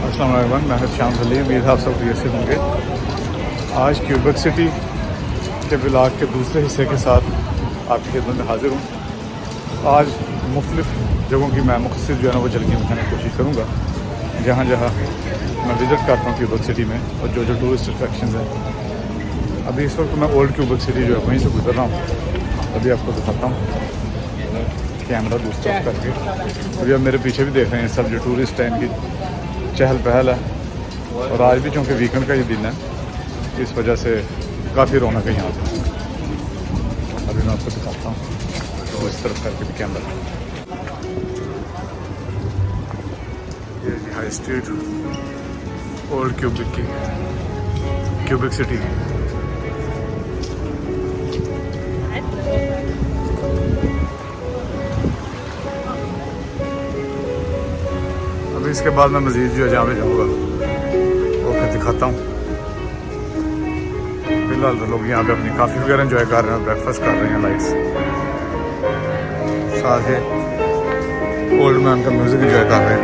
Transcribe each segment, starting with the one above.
अस्सलाम वालेकुम, मैं शाम सलीम। उम्मीद है आप सब ठीक से होंगे। आज क्यूबेक सिटी के ब्लॉग के दूसरे हिस्से के साथ आपकी खिदमत में हाज़िर हूँ। आज मुख्तलिफ़ जगहों की मैं मुख्तसर जो है ना वो झलकियाँ दिखाने की कोशिश करूँगा, जहाँ जहाँ मैं विज़िट करता हूँ क्यूबेक सिटी में, और जो जो टूरिस्ट अट्रैक्शन है। अभी इस वक्त मैं ओल्ड क्यूबेक सिटी जो है वहीं से गुजर रहा हूँ। अभी आपको दिखाता हूँ कैमरा दूसरा करके। अभी आप मेरे पीछे भी देख रहे हैं, सब जो टूरिस्ट हैं इनकी चहल पहल है। और आज भी चूँकि वीकेंड का ही दिन है, इस वजह से काफ़ी रौनक है यहाँ पे। अभी मैं आपको दिखाता हूँ तो इस तरफ करके भी कैमरा। ये हाई स्ट्रीट ओल्ड क्यूबिक की क्यूबिक सिटी की। अभी इसके बाद मैं मज़ीद जो है जहाँ पे जाऊँगा वो फिर दिखाता हूँ। फिलहाल तो लोग यहाँ पे अपनी काफ़ी वगैरह एंजॉय कर रहे हैं, ब्रेकफास्ट कर रहे हैं लाइट्स, साथ ही ओल्ड मैन का म्यूज़िक एंजॉय कर रहे हैं।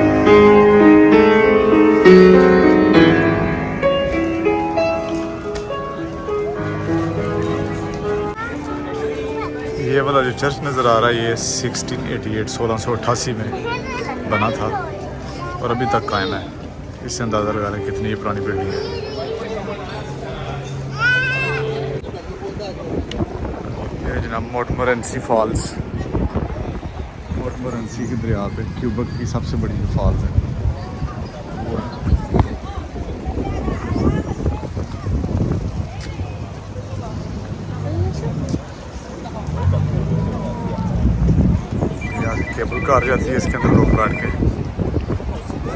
ये वाला जो चर्च नज़र आ रहा है, ये 1688 में बना था और अभी तक कायम है। इससे अंदाज़ा लगा रहे हैं कितनी ये पुरानी बिल्डिंग है। ये जनाब मोटमोरेंसी फॉल्स, मोटमोरेंसी के दरिया पे क्यूबेक की सबसे बड़ी जो फॉल्स है वो है। यहाँ केबल कार जाती है, इसके अंदर लोग बैठ के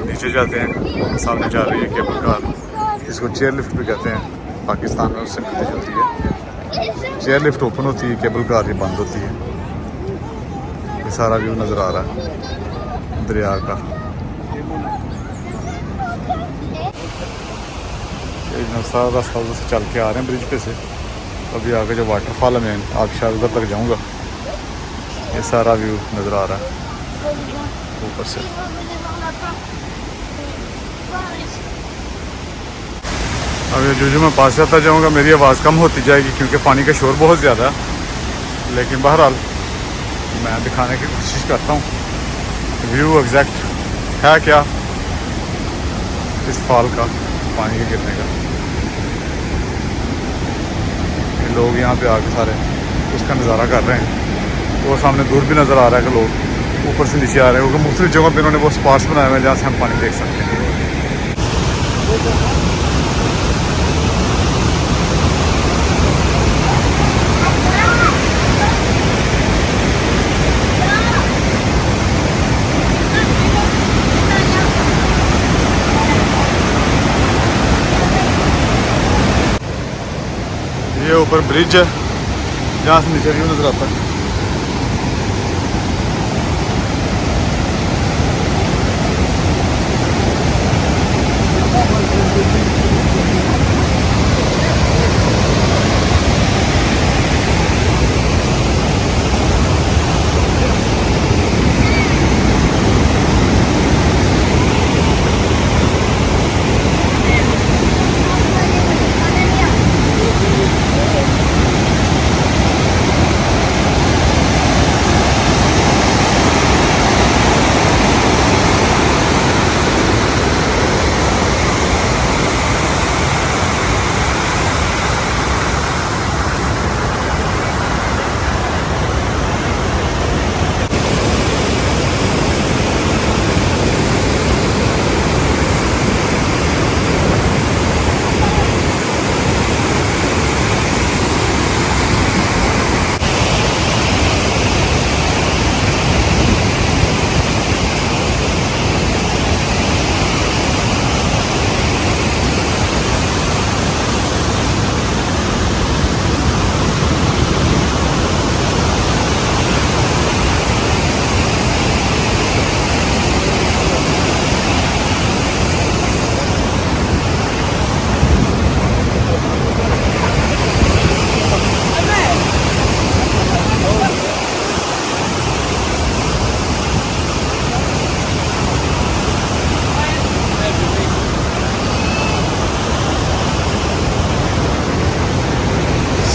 नीचे जाते हैं। सामने जा रही है केबल कार, इसको चेयर लिफ्ट भी कहते हैं पाकिस्तान में, उससे मिलती जुलती है। चेयर लिफ्ट ओपन होती है, केबल कार ही बंद होती है। ये सारा व्यू नज़र आ रहा है दरिया का। ये सारा रास्ता उधर से चल के आ रहे हैं ब्रिज पे से। अभी आगे जो वाटरफॉल है, मैं आप शायद उधर तक जाऊँगा। ये सारा व्यू नज़र आ रहा है ऊपर से। अब ये जो मैं पास जाता जाऊँगा मेरी आवाज़ कम होती जाएगी क्योंकि पानी का शोर बहुत ज़्यादा है, लेकिन बहरहाल मैं दिखाने की कोशिश करता हूँ व्यू एग्जैक्ट है क्या इस फॉल का, पानी के गिरने का। ये लोग यहाँ पे आके सारे उसका नज़ारा कर रहे हैं। वो सामने दूर भी नज़र आ रहा है कि लोग ऊपर से नीचे आ रहे हैं, क्योंकि मुख्तलिफ जगहों पर इन्होंने वो स्पॉट्स बनाए हुए हैं जहाँ से हम पानी देख सकते हैं। ये ऊपर ब्रिज है जहाँ से नीचे व्यू नज़र आता है।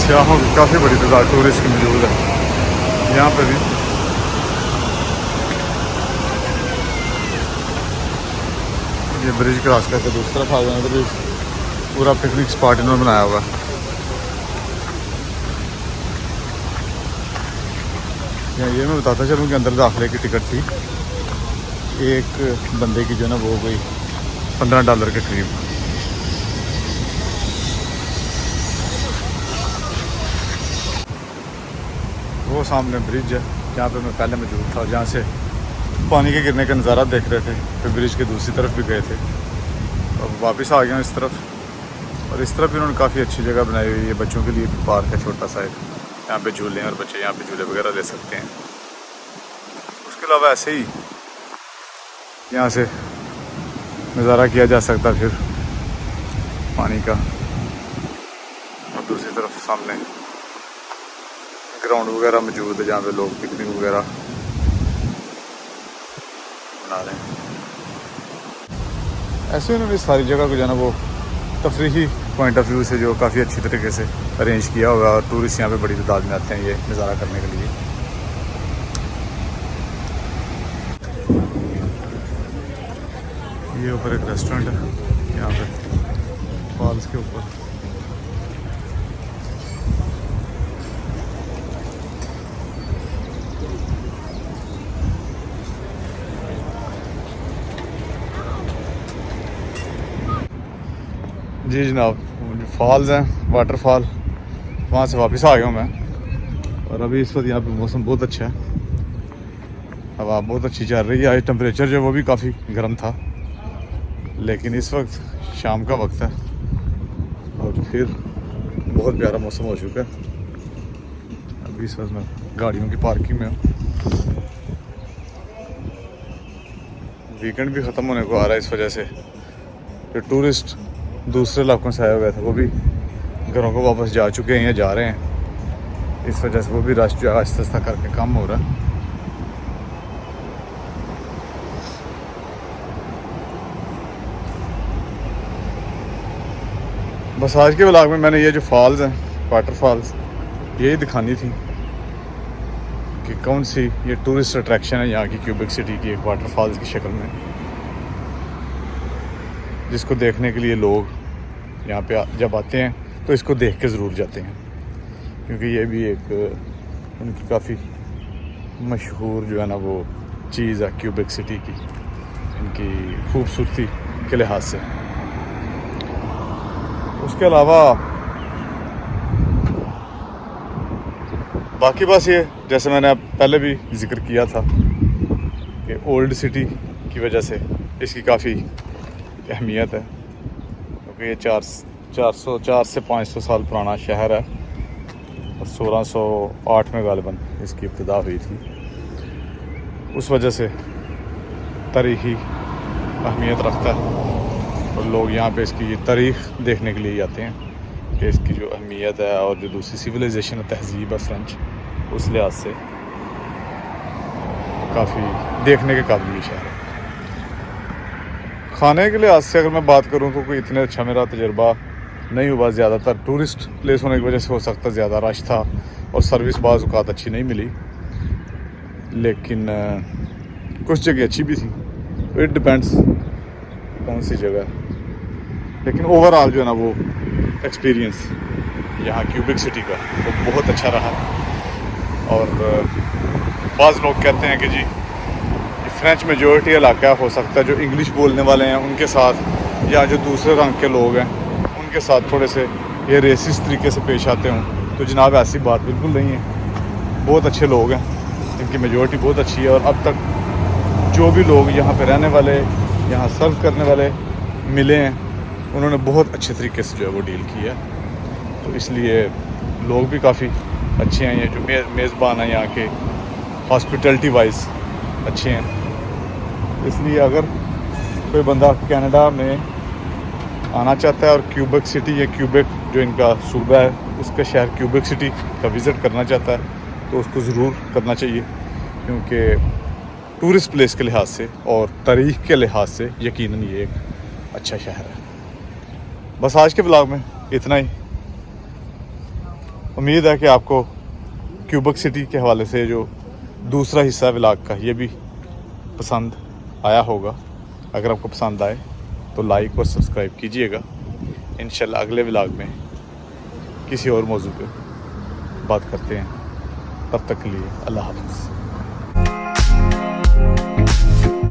सियाहों की काफ़ी बड़ी तादाद टूरिस्ट की मौजूद है यहाँ पर भी। ये ब्रिज क्रॉस करके दूसरी तरफ आ गए। इधर भी पूरा पिकनिक स्पॉट इन्होंने बनाया हुआ है। ये मैं बताता चलूँ कि अंदर दाखिले की टिकट थी एक बंदे की जो है ना वो कोई $15 के करीब। वो सामने ब्रिज है जहाँ पे मैं पहले मौजूद था, जहाँ से पानी के गिरने का नज़ारा देख रहे थे। फिर ब्रिज के दूसरी तरफ भी गए थे, अब वापस आ गए इस तरफ। और इस तरफ भी उन्होंने काफ़ी अच्छी जगह बनाई हुई है, बच्चों के लिए भी पार्क है छोटा सा एक, यहाँ पे झूले हैं और बच्चे यहाँ पे झूले वगैरह ले सकते हैं। उसके अलावा ऐसे ही यहाँ से नज़ारा किया जा सकता फिर पानी का। और दूसरी तरफ सामने ग्राउंड वगैरह मौजूद है जहाँ पे लोग पिकनिक वगैरह बना रहे हैं। ऐसे उन्होंने सारी जगह को जो है ना वो तफरीही पॉइंट ऑफ व्यू से जो काफ़ी अच्छी तरीके से अरेंज किया होगा और टूरिस्ट यहाँ पे बड़ी तादाद में आते हैं ये नज़ारा करने के लिए। ये ऊपर एक रेस्टोरेंट है यहाँ पे फॉल्स के ऊपर। जी जनाब, फॉल्स हैं, वाटरफॉल, वहाँ से वापस आ गया हूँ मैं। और अभी इस वक्त यहाँ पे मौसम बहुत अच्छा है, हवा बहुत अच्छी चल रही है। आज टेम्परेचर जो वो भी काफ़ी गर्म था, लेकिन इस वक्त शाम का वक्त है और फिर बहुत प्यारा मौसम हो चुका है। अभी इस वक्त मैं गाड़ियों की पार्किंग में हूँ। वीकेंड भी ख़त्म होने को आ रहा है, इस वजह से जो टूरिस्ट दूसरे इलाकों से आए हुए थे वो भी घरों को वापस जा चुके हैं या जा रहे हैं। इस वजह से वो भी रश जो है आहिस्ता आहिस्ता करके कम हो रहा है। बस आज के व्लॉग में मैंने ये जो फॉल्स हैं, वाटरफॉल्स, यही दिखानी थी कि कौन सी ये टूरिस्ट अट्रैक्शन है यहाँ की क्यूबिक सिटी की, एक वाटरफॉल्स की शक्ल में, जिसको देखने के लिए लोग यहाँ पे जब आते हैं तो इसको देख के ज़रूर जाते हैं, क्योंकि ये भी एक उनकी काफ़ी मशहूर जो है ना वो चीज़ है क्यूबिक सिटी की, इनकी खूबसूरती के लिहाज से। उसके अलावा बाकी बस ये, जैसे मैंने पहले भी जिक्र किया था कि ओल्ड सिटी की वजह से इसकी काफ़ी अहमियत है, क्योंकि ये 400 से 500 साल पुराना शहर है और 1608 में गालिबन इसकी इब्तिदा हुई थी। उस वजह से तारीख़ी अहमियत रखता है और लोग यहाँ पे इसकी तारीख़ देखने के लिए आते हैं कि इसकी जो अहमियत है और जो दूसरी सिविलाइजेशन तहज़ीब है फ्रेंच, उस लिहाज से काफ़ी देखने के काबिल शहर है। खाने के लिहाज से अगर मैं बात करूँ तो कोई इतने अच्छा मेरा तजुर्बा नहीं हुआ। ज़्यादातर टूरिस्ट प्लेस होने की वजह से हो सकता है ज़्यादा रश था और सर्विस बाज़ औक़ात अच्छी नहीं मिली, लेकिन कुछ जगह अच्छी भी थी। इट डिपेंड्स कौन सी जगह, लेकिन ओवरऑल जो है ना वो एक्सपीरियंस यहाँ क्यूबिक सिटी का वो बहुत अच्छा रहा। और बाज़ लोग कहते हैं कि जी फ्रेंच मेजॉरिटी इलाका हो सकता है जो इंग्लिश बोलने वाले हैं उनके साथ या जो दूसरे रंग के लोग हैं उनके साथ थोड़े से ये रेसिस्ट तरीके से पेश आते हों, तो जनाब ऐसी बात बिल्कुल नहीं है। बहुत अच्छे लोग हैं, इनकी मेजॉरिटी बहुत अच्छी है और अब तक जो भी लोग यहाँ पे रहने वाले, यहाँ सर्व करने वाले मिले हैं, उन्होंने बहुत अच्छे तरीके से जो है वो डील किया। तो इसलिए लोग भी काफ़ी अच्छे हैं। ये जो मेज़बान हैं यहाँ के हॉस्पिटलिटी वाइज अच्छे हैं। इसलिए अगर कोई बंदा कनाडा में आना चाहता है और क्यूबेक सिटी या क्यूबेक जो इनका सूबा है उसका शहर क्यूबेक सिटी का विज़िट करना चाहता है तो उसको ज़रूर करना चाहिए, क्योंकि टूरिस्ट प्लेस के लिहाज से और तारीख़ के लिहाज से यकीनन ये एक अच्छा शहर है। बस आज के ब्लॉग में इतना ही। उम्मीद है कि आपको क्यूबेक सिटी के हवाले से जो दूसरा हिस्सा व्लॉग का ये भी पसंद आया होगा। अगर आपको पसंद आए तो लाइक और सब्सक्राइब कीजिएगा। इंशाल्लाह अगले व्लॉग में किसी और मौजू पे बात करते हैं। तब तक के लिए अल्लाह हाफ़िज़।